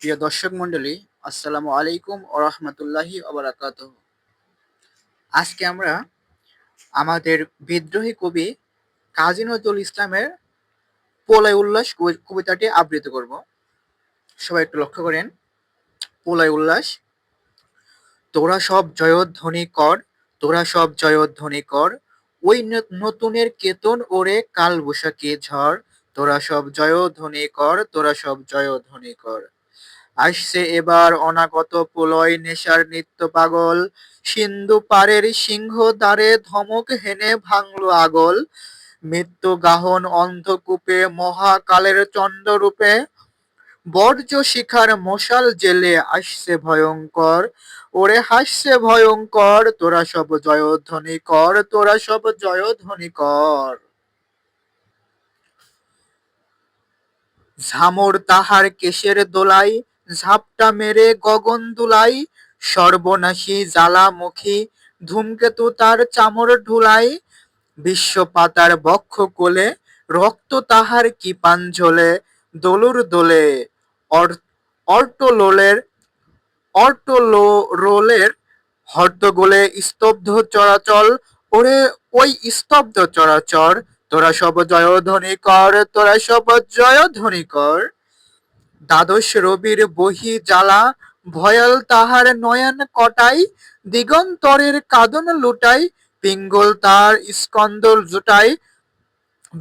প্রিয় দর্শক মণ্ডলী, আসসালামু আলাইকুম ওয়া রাহমাতুল্লাহি ওয়া বারাকাতুহু। আজকে আমরা আমাদের বিদ্রোহী কবি কাজী নজরুল ইসলামের প্রলয় উল্লাস কবিতাটি আবৃত্তি করব। সবাই একটু লক্ষ্য করেন। প্রলয় উল্লাস। তোরা সব জয়ধ্বনি কর, তোরা সব জয়ধ্বনি কর, ওই নতুনের কেতন ওরে কাল বৈশাখী ঝড়, তোরা সব জয়ধ্বনি কর, তোরা সব জয়ধ্বনি কর। আসছে এবার অনাগত প্রলয় নেশার নিত্য পাগল, সিন্ধু পারের সিংহ দ্বারে ধমক হেনে ভাঙলো আগল, মৃত্যু গাহন অন্ধকূপে মহাকালের চন্দ্ররূপে, বর্জ্য শিখার মশাল জেলে আসছে ভয়ঙ্কর, ওরে হাসছে ভয়ঙ্কর, তোরা সব জয়ধ্বনি কর, তোরা সব জয়ধ্বনি কর। ঝামর তাহার কেশের দোলাই, ঝাপটা মেরে গগন দুলাই, সর্বনাশী জ্বালামুখী ধূমকেতু তার চামর ঢুলাই, বিশ্ব পাতার বক্ষ কোলে রক্ত তাহার কি পাঞ্জলে, দোলুর দোলে অর্টোলোলের অর্টোলোরের হট্টগোলে স্তব্ধ চরাচর, ওরে ওই স্তব্ধ চরাচর, তোরা সব জয়ধ্বনি কর, তোরা সব জয়ধ্বনি কর। দ্বাদশ রবির বহি জ্বালা, ভয়াল তাহার নয়ন কটাই, দিগন্তরের কাঁদন লুটাই, পিঙ্গল তার স্কন্দ জুটাই,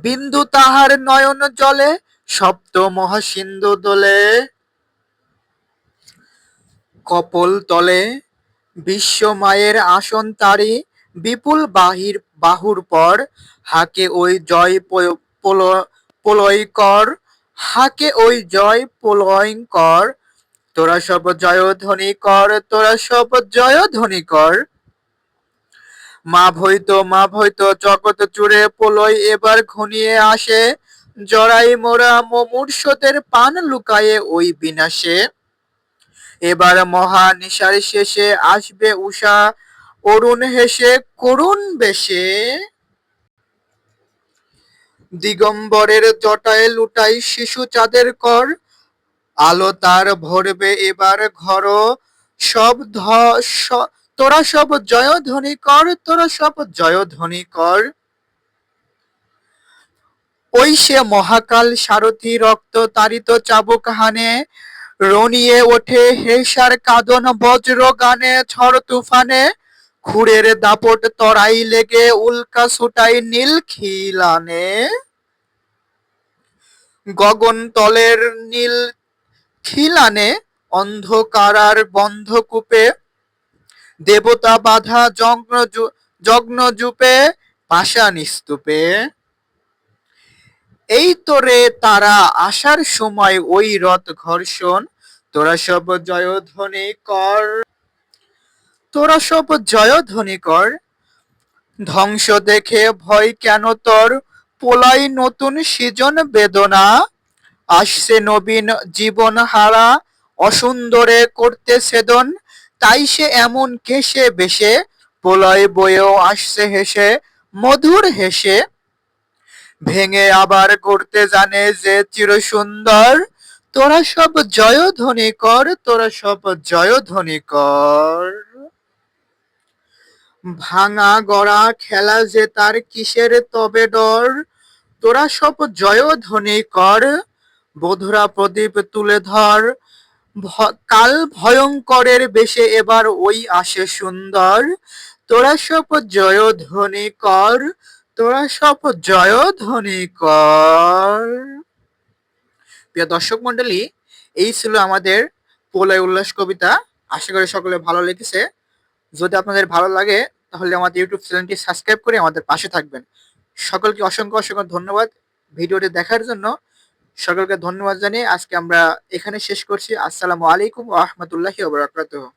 বিন্দু তাহার নয়ন জলে, সপ্ত মহাসিন্ধু দোলে। কপোল তলে বিশ্ব মায়ের আসন তারি, বিপুল বাহুর পর, হাকে ওই জয় প্রলয়কর, হাকে ওই জয় প্রলয়ঙ্কর, তোরা সব জয়ধ্বনি কর, তোরা সব জয়ধ্বনি কর। মা ভৈত জগৎ জুড়ে প্রলয় এবার ঘনিয়ে আসে, জরাই মোরা মুমূর্ষদের পান লুকায়ে ওই বিনাশে, এবার মহা নিশার শেষে আসবে উষা অরুণ হেসে করুণ বেশে, দিগম্বরের জটায় লুটাই শিশু চাঁদের কর, আলো তার ভরবে এবার ঘর, সব তোরা সব জয়ধ্বনি কর, তোরা সব জয়ধ্বনি কর। ওই সে মহাকাল সারথি রক্ত তাড়িত চাবুক হানে, রনিয়ে ওঠে হেসার কাঁদন বজ্র গানে ঝড় তুফানে, খুরের দাপট তরাই লেগে উল্কা ছুটাই নীল খিলানে, গগন তলের নীল খিলানে অন্ধকারার বন্ধকূপে, দেবতা বাধা যজ্ঞ পাষাণ স্তূপে। এই তোরে তারা আসার সময় ওই রথ ঘর্ষণ, তোরা সব জয়ধ্বনি কর, তোরা সব জয়ধ্বনি কর। ধ্বংস দেখে ভয় কেন তোর, প্রলয় নতুন সৃজন বেদনা, আসছে নবীন জীবন হারা, অসুন্দরে করতে ছেদন, তাই সে এমন কেশে বেশে, প্রলয় বয়েও আসছে হেসে, মধুর হেসে, ভেঙে আবার করতে জানে যে চির সুন্দর, তোরা সব জয়ধ্বনি কর, তোরা সব জয়ধ্বনি কর। ভাঙা গড়া খেলা যে তার কিসের তবে ডর, তোরা সব জয়ধ্বনি কর, বধুরা প্রদীপ তুলে ধর, কাল ভয়ঙ্করের বেশে এবার ওই আসে সুন্দর, তোরা সব জয়ধ্বনি কর, তোরা সব জয়ধ্বনি কর। প্রিয় দর্শক মন্ডলী, এই ছিল আমাদের প্রলয় উল্লাস কবিতা। আশা করি সকলে ভালো লেগেছে। যদি আপনাদের ভালো লাগে তাহলে আমাদের ইউটিউব চ্যানেলটি সাবস্ক্রাইব করে আমাদের পাশে থাকবেন। সকলকে অসংখ্য অসংখ্য ধন্যবাদ ভিডিওটি দেখার জন্য। সকলকে ধন্যবাদ জানিয়ে আজকে আমরা এখানে শেষ করছি। আসসালামু আলাইকুম ওয়া রাহমাতুল্লাহি ওয়া বারাকাতুহু।